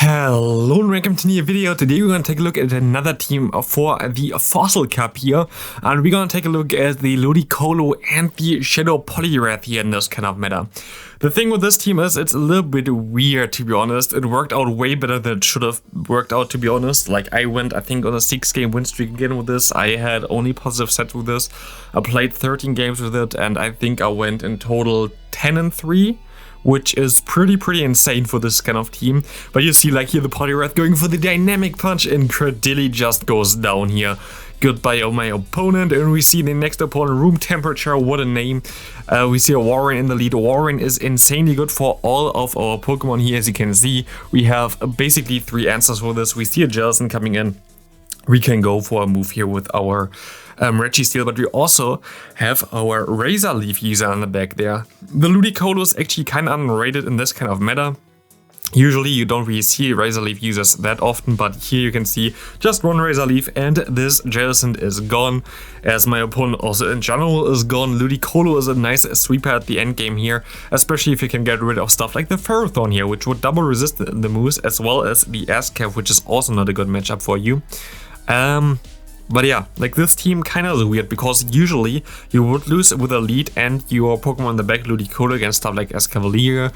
Hello and welcome to a new video. Today we're going to take a look at another team for the Fossil Cup here, and we're going to take a look at the Ludicolo and the Shadow Poliwrath here in this kind of meta. The thing with this team is it's a little bit weird, to be honest. It worked out way better than it should have worked out, to be honest. Like, I went, I think, on a 6-game win streak again with this. I had only positive sets with this. I played 13 games with it, and I think I went in total 10-3. Which is pretty insane for this kind of team. But you see, like here, the Poliwrath going for the dynamic punch, and Registeel just goes down here. Goodbye, my opponent. And we see the next opponent, Room Temperature. What a name. We see a Warren in the lead. Warren is insanely good for all of our Pokemon here. As you can see, we have basically 3 answers for this. We see a Jellicent coming in. We can go for a move here with our Registeel, but we also have our Razor Leaf user on the back there. The Ludicolo is actually kind of underrated in this kind of meta. Usually you don't really see Razor Leaf users that often, but here you can see just one Razor Leaf and this Jellicent is gone, as my opponent also in general is gone. Ludicolo is a nice sweeper at the end game here, especially if you can get rid of stuff like the Ferrothorn here, which would double resist the moves, as well as the Ascav, which is also not a good matchup for you. But yeah, like this team kind of is weird, because usually you would lose with a lead and your Pokemon in the back, Ludicolo, against stuff like Escavalier,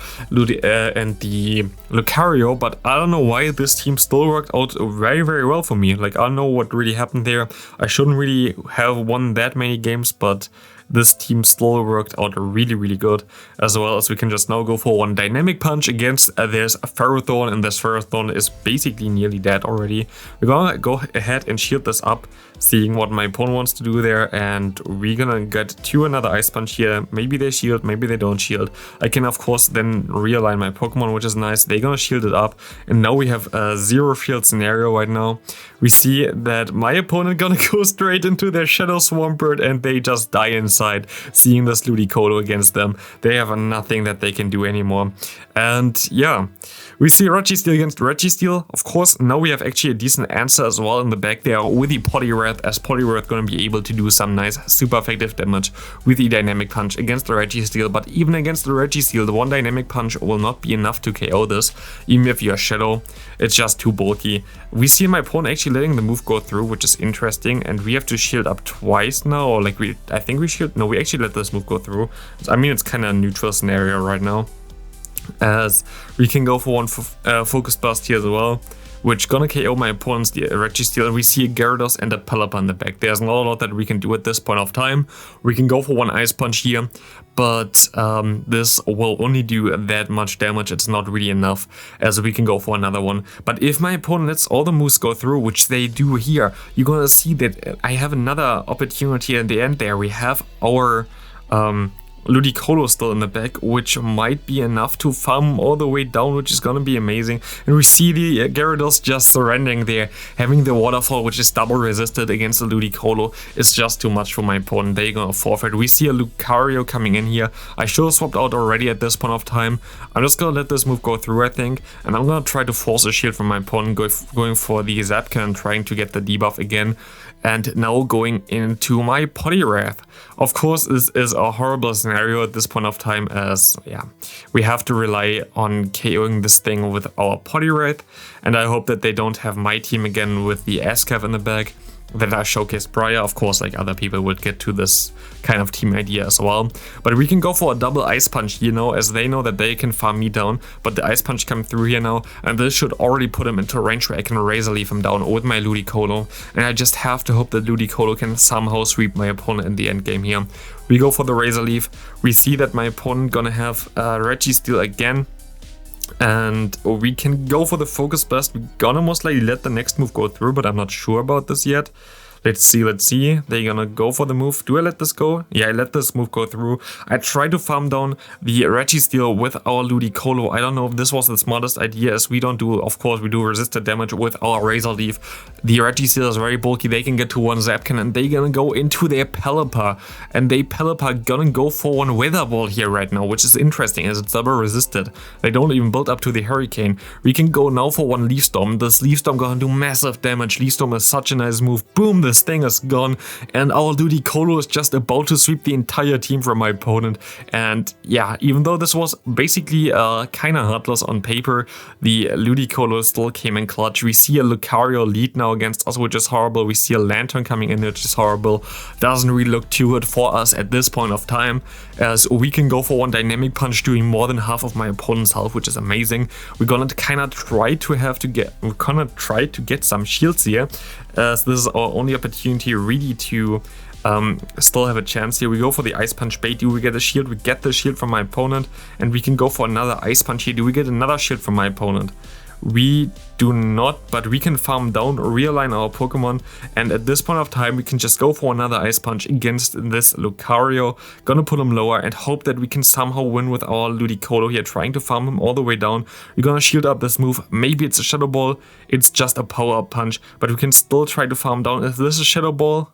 and the Lucario, but I don't know why this team still worked out very well for me. Like, I don't know what really happened there. I shouldn't really have won that many games, but this team still worked out really good, as well as we can just now go for one dynamic punch against this Ferrothorn, and this Ferrothorn is basically nearly dead already. We're gonna go ahead and shield this up, seeing what my opponent wants to do there, and we're gonna get to another Ice Punch here. Maybe they shield, maybe they don't shield. I can of course then realign my Pokemon, which is nice. They're gonna shield it up, and now we have a zero shield scenario right now. We see that my opponent gonna go straight into their Shadow Swampert, and they just die inside. Seeing this Ludicolo against them, they have nothing that they can do anymore. And yeah, we see Registeel against Registeel. Of course, now we have actually a decent answer as well in the back there with the Poliwrath, as Poliwrath gonna be able to do some nice super effective damage with the dynamic punch against the Registeel. But even against the Registeel, the one dynamic punch will not be enough to KO this. Even if you're Shadow, it's just too bulky. We see my opponent actually letting the move go through, which is interesting, and we have to shield up twice now, or like I think we shield, no, we actually let this move go through. I mean, it's kind of a neutral scenario right now, as we can go for one Focus Burst here as well, which gonna KO my opponent's Registeel, and we see a Gyarados and a Pelipper in the back. There's not a lot that we can do at this point of time. We can go for one Ice Punch here, but this will only do that much damage. It's not really enough, as we can go for another one. But if my opponent lets all the moves go through, which they do here, you're gonna see that I have another opportunity in the end there. We have our Ludicolo still in the back, which might be enough to farm all the way down, which is gonna be amazing. And we see the Gyarados just surrendering there, having the waterfall, which is double resisted against the Ludicolo. It's just too much for my opponent. They're gonna forfeit. We see a Lucario coming in here. I should have swapped out already at this point of time. I'm just gonna let this move go through, I think, and I'm gonna try to force a shield from my opponent, going for the Zapka and trying to get the debuff again. And now going into my Poliwrath. Of course, this is a horrible scenario at this point of time, as yeah, we have to rely on KOing this thing with our Poliwrath, and I hope that they don't have my team again with the Ascav in the back that I showcased prior. Of course, like, other people would get to this kind of team idea as well. But we can go for a double Ice Punch, you know, as they know that they can farm me down, but the Ice Punch come through here now, and this should already put him into a range where I can Razor Leaf him down with my Ludicolo, and I just have to hope that Ludicolo can somehow sweep my opponent in the end game here. We go for the Razor Leaf. We see that my opponent gonna have Registeel again, and we can go for the Focus Burst. We're gonna most likely let the next move go through, but I'm not sure about this yet. Let's see. They're gonna go for the move. Do I let this go? Yeah, I let this move go through. I try to farm down the Registeel with our Ludicolo. I don't know if this was the smartest idea, as we don't do, of course, we do resisted damage with our Razor Leaf. The Registeel is very bulky. They can get to one Zapkin, and they're gonna go into their Pelipper. And they Pelipper gonna go for one Weather Ball here right now, which is interesting, as it's double resisted. They don't even build up to the Hurricane. We can go now for one Leaf Storm. This Leaf Storm gonna do massive damage. Leaf Storm is such a nice move. Boom, the this thing is gone, and our Ludicolo is just about to sweep the entire team from my opponent. And yeah, even though this was basically kinda heartless on paper, the Ludicolo still came in clutch. We see a Lucario lead now against us, which is horrible. We see a Lantern coming in, which is horrible. Doesn't really look too good for us at this point of time, as we can go for one Dynamic Punch doing more than half of my opponent's health, which is amazing. We're gonna kinda try to get some shields here, as this is our only opportunity really to still have a chance here. We go for the Ice Punch bait. Do we get a shield? We get the shield from my opponent, and we can go for another Ice Punch here. Do we get another shield from my opponent? We do not, but we can farm down, realign our Pokemon, and at this point of time we can just go for another Ice Punch against this Lucario. Gonna put him lower and hope that we can somehow win with our Ludicolo here, trying to farm him all the way down. We're gonna shield up this move. Maybe it's a Shadow Ball, it's just a Power Punch, but we can still try to farm down. Is this a Shadow Ball?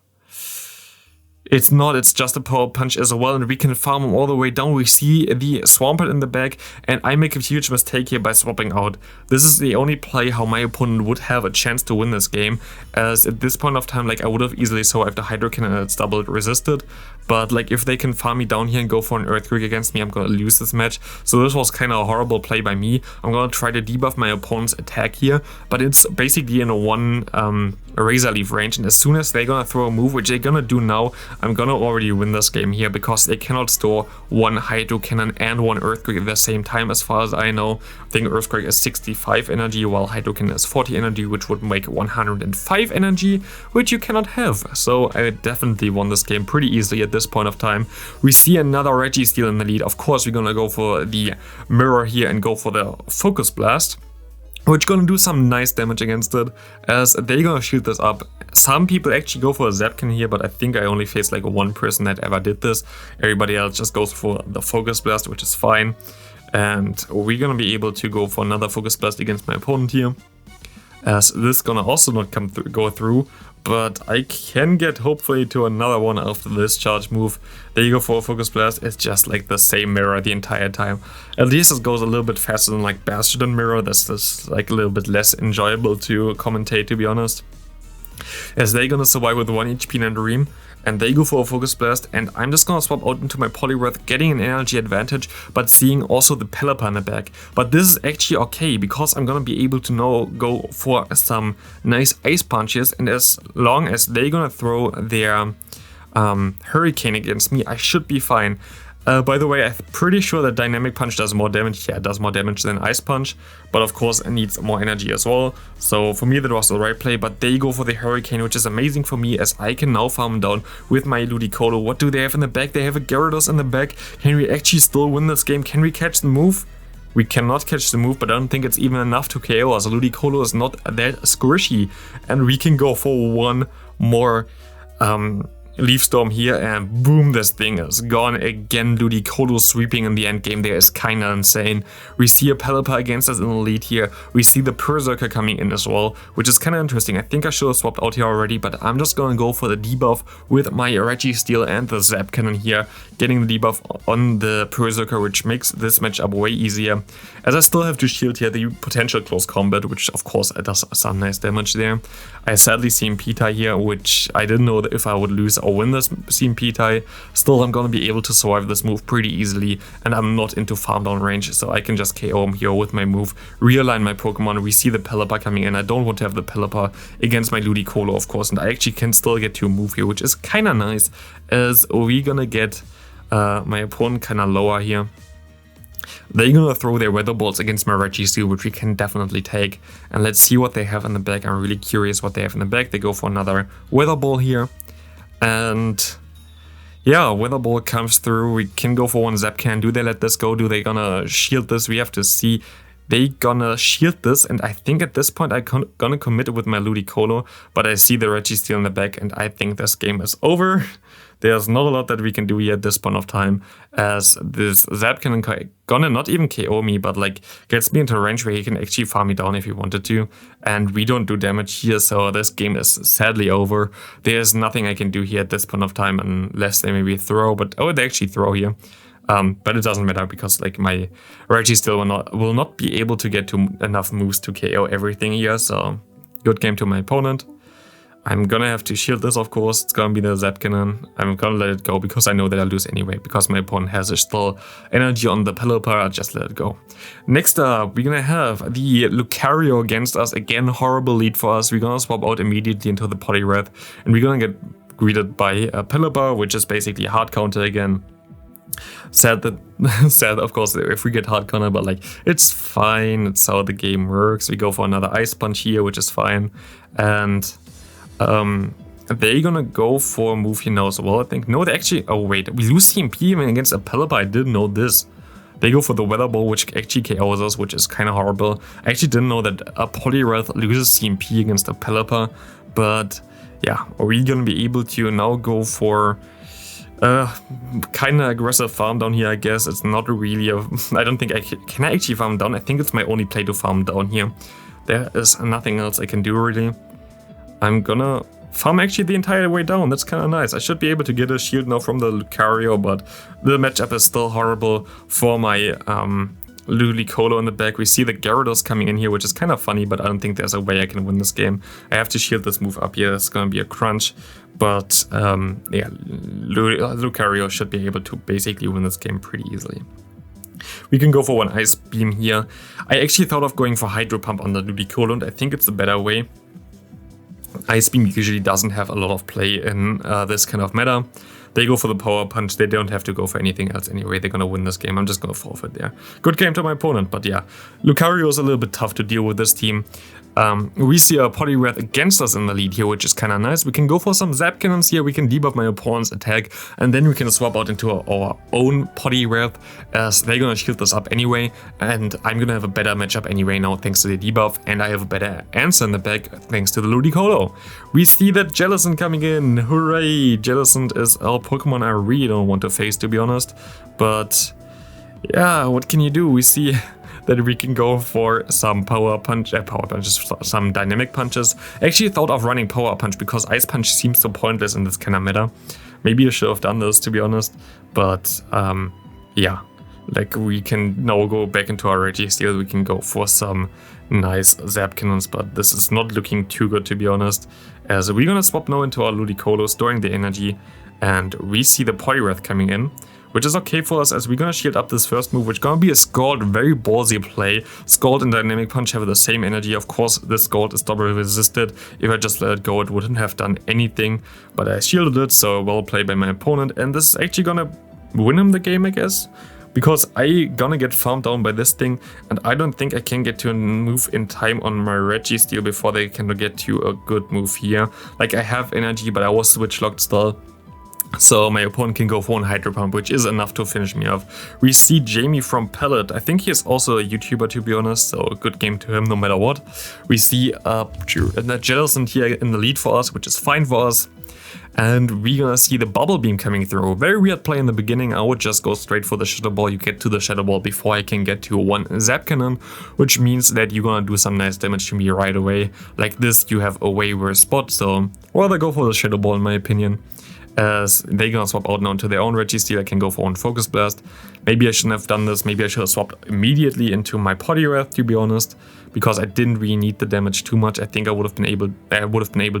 It's not, it's just a Power Punch as well, and we can farm him all the way down. We see the Swampert in the back, and I make a huge mistake here by swapping out. This is the only play how my opponent would have a chance to win this game, as at this point of time, like, I would have easily survived the Hydro Cannon and it's double resisted. But like, if they can farm me down here and go for an Earthquake against me, I'm gonna lose this match. So this was kind of a horrible play by me. I'm gonna try to debuff my opponent's attack here, but it's basically in a one Razor Leaf range, and as soon as they're gonna throw a move, which they're gonna do now, I'm gonna already win this game here, because they cannot store one Hydro Cannon and one Earthquake at the same time, as far as I know. I think Earthquake is 65 energy, while Hydro Cannon is 40 energy, which would make 105 energy, which you cannot have. So I definitely won this game pretty easily at this point of time. We see another Registeel in the lead. Of course, we're gonna go for the Mirror here and go for the Focus Blast, which gonna do some nice damage against it, as they're gonna shield this up. Some people actually go for a Zapkin here, but I think I only faced like one person that ever did this. Everybody else just goes for the Focus Blast, which is fine. And we're gonna be able to go for another Focus Blast against my opponent here, as this is gonna also not go through, but I can get hopefully to another one after this charge move. There you go for a Focus Blast. It's just like the same Mirror the entire time. At least it goes a little bit faster than like Bastion Mirror. This is like a little bit less enjoyable to commentate, to be honest, as they're gonna survive with 1 HP and NiRiain, and they go for a Focus Blast, and I'm just gonna swap out into my Poliwrath, getting an energy advantage, but seeing also the Pelipper in the back. But this is actually okay, because I'm gonna be able to now go for some nice Ice Punches, and as long as they're gonna throw their Hurricane against me, I should be fine. By the way, I'm pretty sure that Dynamic Punch does more damage. Yeah, it does more damage than Ice Punch, but of course it needs more energy as well. So for me that was the right play, but they go for the Hurricane, which is amazing for me, as I can now farm down with my Ludicolo. What do they have in the back? They have a Gyarados in the back. Can we actually still win this game? Can we catch the move? We cannot catch the move, but I don't think it's even enough to KO us. Ludicolo is not that squishy, and we can go for one more Leaf Storm here, and boom, this thing is gone again. Ludicolo sweeping in the end game there is kinda insane. We see a Pelipper against us in the lead here. We see the Berserker coming in as well, which is kinda interesting. I think I should have swapped out here already, but I'm just gonna go for the debuff with my Registeel and the Zap Cannon here, getting the debuff on the Berserker, which makes this matchup way easier, as I still have to shield here the potential close combat, which of course does some nice damage there. I sadly see P-tie here, which I didn't know if I would lose or win this CMP-tie. Still, I'm gonna be able to survive this move pretty easily, and I'm not into farm down range, so I can just KO him here with my move, realign my Pokemon. We see the Pelipper coming in. I don't want to have the Pelipper against my Ludicolo, of course, and I actually can still get to a move here, which is kinda nice, as we're gonna get my opponent kinda lower here. They're gonna throw their Weather Balls against my Registeel, which we can definitely take. And let's see what they have in the back. I'm really curious what they have in the back. They go for another Weather Ball here. And yeah, Weather Ball comes through. We can go for one Zapcan. Do they let this go? Do they gonna shield this? We have to see. They gonna shield this, and I think at this point I'm gonna commit it with my Ludicolo, but I see the Registeel in the back, and I think this game is over. There's not a lot that we can do here at this point of time, as this Zapcan gonna not even KO me, but like gets me into a range where he can actually farm me down if he wanted to, and we don't do damage here, so this game is sadly over. There's nothing I can do here at this point of time unless they maybe throw, but oh, they actually throw here. But it doesn't matter, because like my Registeel will not be able to get to enough moves to KO everything here, so good game to my opponent. I'm gonna have to shield this, of course. It's gonna be the Zap Cannon. I'm gonna let it go because I know that I'll lose anyway. Because my opponent has still energy on the Pelipper, I'll just let it go. Next up, we're gonna have the Lucario against us. Again, horrible lead for us. We're gonna swap out immediately into the Poliwrath. And we're gonna get greeted by a Pelipper, which is basically a hard counter again. Sad that, sad of course if we get hard counter, but like it's fine. It's how the game works. We go for another Ice Punch here, which is fine. And they're gonna go for a move here now as well, I think. No, they actually, oh wait, we lose CMP even against a Pelipper. I didn't know this. They go for the Weather Ball, which actually KOs us, which is kind of horrible. I actually didn't know that a Poliwrath loses CMP against a Pelipper, but yeah, are we gonna be able to now go for kind of aggressive farm down here, I guess. It's not really a, I don't think can I actually farm down? I think it's my only play to farm down here. There is nothing else I can do really. I'm gonna farm actually the entire way down. That's kind of nice. I should be able to get a shield now from the Lucario, but the matchup is still horrible for my Ludicolo in the back. We see the Gyarados coming in here, which is kind of funny, but I don't think there's a way I can win this game. I have to shield this move up here. It's gonna be a crunch, but yeah, Lucario should be able to basically win this game pretty easily. We can go for one Ice Beam here. I actually thought of going for Hydro Pump on the Ludicolo, and I think it's the better way. Ice Beam usually doesn't have a lot of play in this kind of meta. They go for the Power Punch. They don't have to go for anything else anyway. They're gonna win this game. I'm just gonna forfeit there. Good game to my opponent, but yeah. Lucario is a little bit tough to deal with this team. We see a Poliwrath against us in the lead here, which is kind of nice. We can go for some Zap Cannons here. We can debuff my opponent's attack, and then we can swap out into our own Poliwrath, as they're gonna shield this up anyway, and I'm gonna have a better matchup anyway now thanks to the debuff, and I have a better answer in the back thanks to the Ludicolo. We see that Jellicent coming in. Hooray! Jellicent is a Pokemon I really don't want to face, to be honest, but yeah, what can you do? We see that we can go for some power punches, some dynamic punches. I actually thought of running Power Punch because Ice Punch seems so pointless in this kind of meta. Maybe I should have done this, to be honest, but yeah, like we can now go back into our Registeel. We can go for some nice Zap Cannons, but this is not looking too good, to be honest, as we're gonna swap now into our Ludicolo, storing the energy, and we see the Poliwrath coming in, which is okay for us as we're gonna shield up this first move, which is gonna be a Scald, very ballsy play. Scald and Dynamic Punch have the same energy. Of course, this Scald is double resisted. If I just let it go, it wouldn't have done anything, but I shielded it, so well played by my opponent, and this is actually gonna win him the game, I guess, because I gonna get farmed down by this thing, and I don't think I can get to a move in time on my Registeel before they can get to a good move here. Like, I have energy, but I was switch locked still. So my opponent can go for one Hydro Pump, which is enough to finish me off. We see Jamie from Pellet. I think he is also a YouTuber, to be honest, so a good game to him no matter what. We see the Jellicent here in the lead for us, which is fine for us. And we're gonna see the Bubble Beam coming through. Very weird play in the beginning. I would just go straight for the Shadow Ball. You get to the Shadow Ball before I can get to one Zap Cannon, which means that you're gonna do some nice damage to me right away. Like this, you have a way worse spot, so rather go for the Shadow Ball in my opinion. As they're gonna swap out now into their own Registeel. I can go for one Focus Blast. Maybe I shouldn't have done this. Maybe I should have swapped immediately into my Poliwrath, to be honest, because I didn't really need the damage too much. I think I would have been able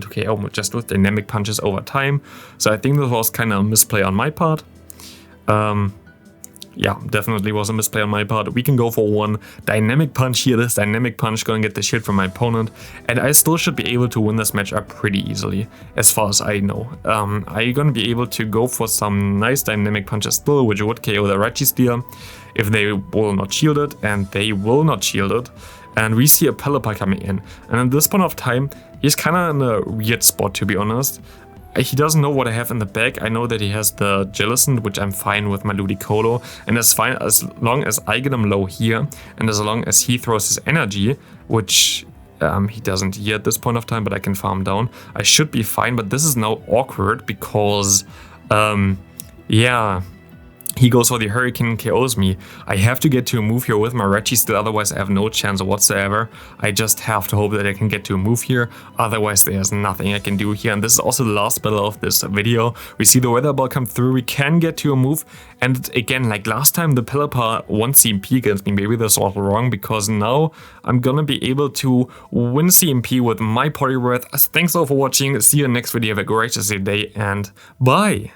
to KO just with Dynamic Punches over time. So I think this was kind of a misplay on my part. Yeah, definitely was a misplay on my part. We can go for one Dynamic Punch here. This Dynamic Punch gonna get the shield from my opponent, and I still should be able to win this matchup pretty easily, as far as I know. I'm gonna be able to go for some nice Dynamic Punches still, which would KO the Registeel if they will not shield it, and they will not shield it. And we see a Pelipper coming in, and at this point of time, he's kind of in a weird spot, to be honest. He doesn't know what I have in the back. I know that he has the Jellicent, which I'm fine with my Ludicolo, and as long as I get him low here, and as long as he throws his energy, which he doesn't here at this point of time, but I can farm down, I should be fine. But this is now awkward because, yeah, He goes for the Hurricane, KOs me. I have to get to a move here with my Registeel, otherwise I have no chance whatsoever. I just have to hope that I can get to a move here, otherwise there's nothing I can do here. And this is also the last battle of this video. We see the Weather Ball come through, we can get to a move. And again, like last time, the Pelipper won CMP against me. Maybe that's all wrong, because now I'm gonna be able to win CMP with my Poliwrath. Thanks all for watching, see you in the next video, have a great rest of your day, and bye!